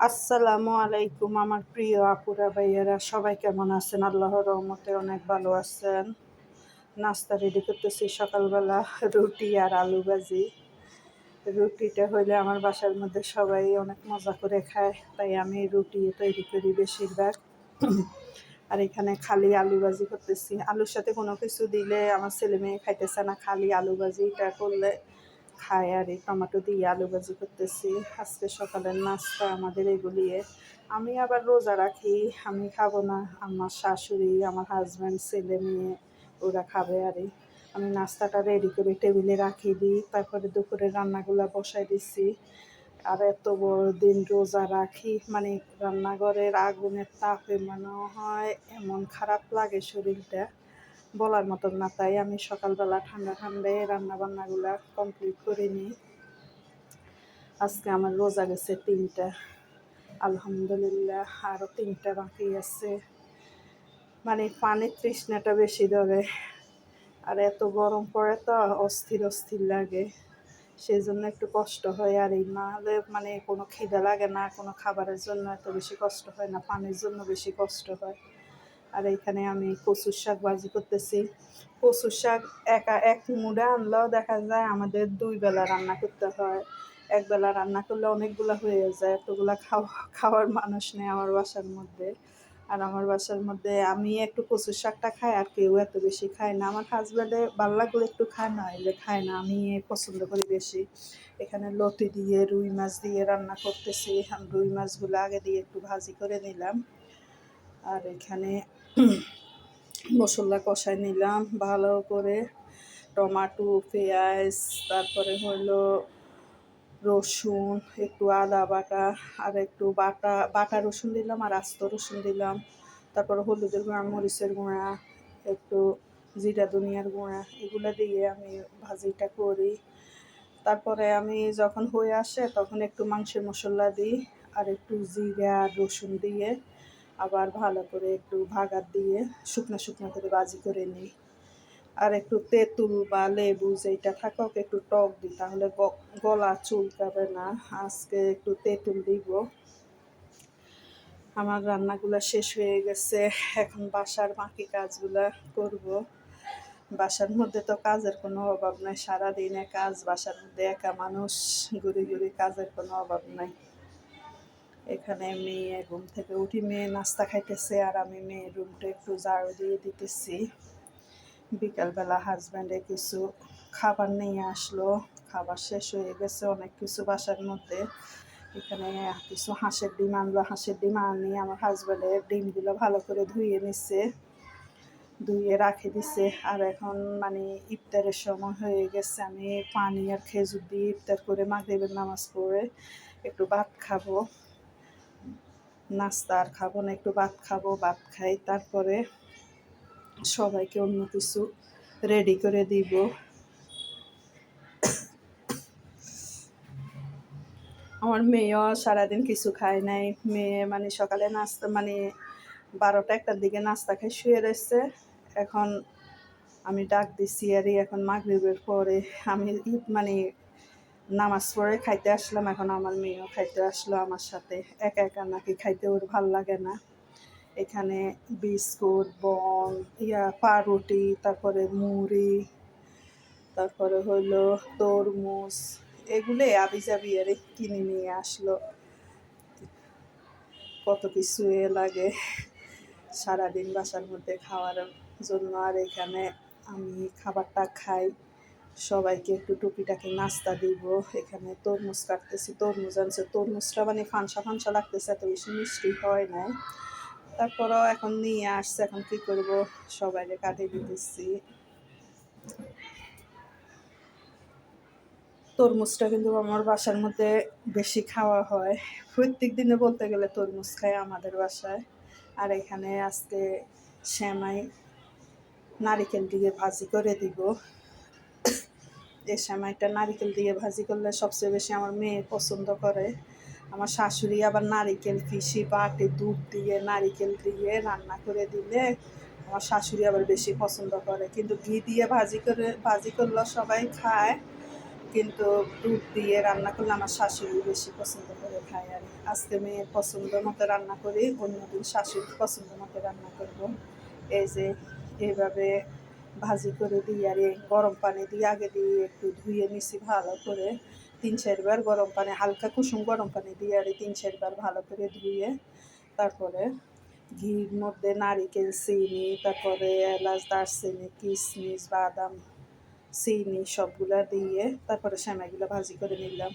আসসালামু আলাইকুম আমার প্রিয় আপুরা ভাইয়েরা, সবাই কেমন আছেন? আল্লাহর রহমতে অনেক ভালো আছেন। নাস্তা রেডি করতেছি সকালবেলা, রুটি আর আলু ভাজি। রুটিটা হইলে আমার বাসার মধ্যে সবাই অনেক মজা করে খায়, তাই আমি রুটি তৈরি করি বেশিরভাগ। আর এখানে খালি আলু ভাজি করতেছি, আলুর সাথে কোনো কিছু দিলে আমার ছেলে মেয়ে খাইতেছে না, খালি আলু ভাজিটা করলে খায়। আর এই টমেটো দিয়ে আলু ভাজি করতেছি। আজকে সকালের নাস্তা আমাদের এগুলি। আমি আবার রোজা রাখি, আমি খাবো না, আমার শাশুড়ি, আমার হাজব্যান্ড, ছেলে মেয়ে ওরা খাবে। আর আমি নাস্তাটা রেডি করে টেবিলে রাখি দিই, তারপরে দুপুরে রান্নাগুলো বসাই দিচ্ছি। আর এত বড় দিন রোজা রাখি, মানে রান্নাঘরের আগুনের তাপে মনে হয় এমন খারাপ লাগে শরীরটা, বলার মতন না। তাই আমি সকালবেলা ঠান্ডা ঠান্ডায় রান্নাবান্নাগুলো কমপ্লিট করে নিই। আজকে আমার রোজা গেছে 3টা, আলহামদুলিল্লাহ আরও 3টা বাকি আছে। মানে পানির তৃষ্ণাটা বেশি ধরে, আর এত গরম পড়ে তো অস্থির অস্থির লাগে, সেই জন্য একটু কষ্ট হয়। আর এই না হলে মানে কোনো খিদে লাগে না, কোনো খাবারের জন্য এত বেশি কষ্ট হয় না, পানির জন্য বেশি কষ্ট হয়। আর এইখানে আমি কচুর শাক ভাজি করতেছি। কচুর শাক এক মুড়ে আনলেও দেখা যায় আমাদের 2 বেলা রান্না করতে হয়। একবেলা রান্না করলে অনেকগুলো হয়ে যায়, এতগুলা খাওয়ার মানুষ নেই আমার বাসার মধ্যে। আর আমার বাসার মধ্যে আমি একটু কচুর শাকটা খাই, আর কেউ এত বেশি খায় না। আমার হাজব্যান্ডে ভালো লাগলে একটু খায়, না এলে খায় না, আমি পছন্দ করি বেশি। এখানে লতি দিয়ে রুই মাছ দিয়ে রান্না করতেছি। আমি রুই মাছগুলো আগে দিয়ে একটু ভাজি করে নিলাম। আর এখানে মশলা কষাই নিলাম ভালো করে, টমাটো, পেঁয়াজ, তারপরে হলো রসুন, একটু আদা বাটা, আর একটু বাটা বাটা রসুন দিলাম, আর আস্ত রসুন দিলাম। তারপরে হলুদের গুঁড়া, মরিচের গুঁড়া, একটু জিরা ধনিয়ার গুঁড়া, এগুলো দিয়ে আমি ভাজিটা করি। তারপরে আমি যখন হয়ে আসে তখন একটু মাংসের মশলা দিই, আর একটু জিরা রসুন দিয়ে আবার ভালো করে একটু ভাগার দিয়ে শুকনো শুকনো করে ভাজি করে নিই। আর একটু তেঁতুল বা লেবু যেটা থাকুক একটু টক দিই, তাহলে গলা চুলকাবে না। আজকে একটু তেঁতুল দিব। আমার রান্নাগুলো শেষ হয়ে গেছে, এখন বাসার বাকি কাজগুলো করব। বাসার মধ্যে তো কাজের কোনো অভাব নাই, সারাদিনে কাজ, বাসার মধ্যে একা মানুষ, ঘুরে ঘুরে কাজের কোনো অভাব নাই। এখানে মেয়ে ঘুম থেকে উঠি, মেয়ে নাস্তা খাইতেছে, আর আমি মেয়ের রুমটা একটু ঝাড়ু দিয়ে দিতেছি। বিকালবেলা হাজব্যান্ডে কিছু খাবার নিয়ে আসলো, খাবার শেষ হয়ে গেছে অনেক কিছু বাসার মধ্যে। এখানে কিছু হাঁসের ডিম আনলো, হাঁসের ডিম আনিয়ে আমার হাজব্যান্ডের ডিমগুলো ভালো করে ধুয়ে নিচ্ছে, ধুয়ে রাখে দিছে। আর এখন মানে ইফতারের সময় হয়ে গেছে, আমি পানি আর খেজুর দিয়ে ইফতার করে মাগরিবের নামাজ পড়ে একটু ভাত খাবো। নাস্তা আর খাবো না, একটু ভাত খাবো, ভাত খাই, তারপরে সবাইকে অন্য কিছু রেডি করে দিব। আমার মেয়েও সারাদিন কিছু খায় নাই, মেয়ে মানে সকালে নাস্তা মানে 12টা 1টার দিকে নাস্তা খাই শুয়ে রয়েছে। এখন আমি ডাক দিছি, আর এখন মাগরিবের পরে আমি মানে নামাজ পড়ে খাইতে আসলাম, এখন আমার মেয়েও খাইতে আসলো আমার সাথে। একা একা নাকি খাইতে ওর ভাল লাগে না। এখানে বিস্কুট, বন, পাউরুটি, তারপরে মুড়ি, তারপরে হলো তরমুজ, এগুলো আবিজাবি আর কিনে নিয়ে আসলো। কত কিছু লাগে সারাদিন বাসার মধ্যে খাওয়ার জন্য। আর এখানে আমি খাবারটা খাই, সবাইকে একটু টুকিটাকি নাস্তা দিব। এখানে তরমুজ কাটতেছি, তরমুজ আনছে, তরমুজটা মানে ফানসা ফানসা লাগতেছে, এত বেশি মিষ্টি হয় নাই, তারপরেও এখন নিয়ে আসছে, এখন কী করব, সবাইকে কাটিয়ে দিতেছি। তরমুজটা কিন্তু আমার বাসার মধ্যে বেশি খাওয়া হয়, প্রত্যেক দিনে বলতে গেলে তরমুজ খায় আমাদের বাসায়। আর এখানে আজকে সেমাই নারিকেল দিয়ে ভাজি করে দিব। এই সেমাইটা নারিকেল দিয়ে ভাজি করলে সবচেয়ে বেশি আমার মেয়ে পছন্দ করে। আমার শাশুড়ি আবার নারিকেল পিষি বাটে দুধ দিয়ে নারিকেল দিয়ে রান্না করে দিলে আমার শাশুড়ি আবার বেশি পছন্দ করে, কিন্তু ঘি দিয়ে ভাজি করলে সবাই খায়, কিন্তু দুধ দিয়ে রান্না করলে আমার শাশুড়ি বেশি পছন্দ করে খায়। আর আজকে মেয়ের পছন্দ মতো রান্না করি, অন্যদিন শাশুড়ির পছন্দ মতো রান্না করব। এই যে এইভাবে ভাজি করে দিই, আর এই গরম পানি দিয়ে আগে দিয়ে একটু ধুয়ে নিছি ভালো করে, 3-4 বার গরম পানি, হালকা কুসুম গরম পানি দিয়ে আর 3-4 বার ভালো করে ধুয়ে তারপরে ঘির মধ্যে নারিকেল, চিনি, তারপরে এলাচ, দারচিনি, কিশমিশ, বাদাম, চিনি সবগুলা দিয়ে তারপরে সেমাইগুলো ভাজি করে নিলাম।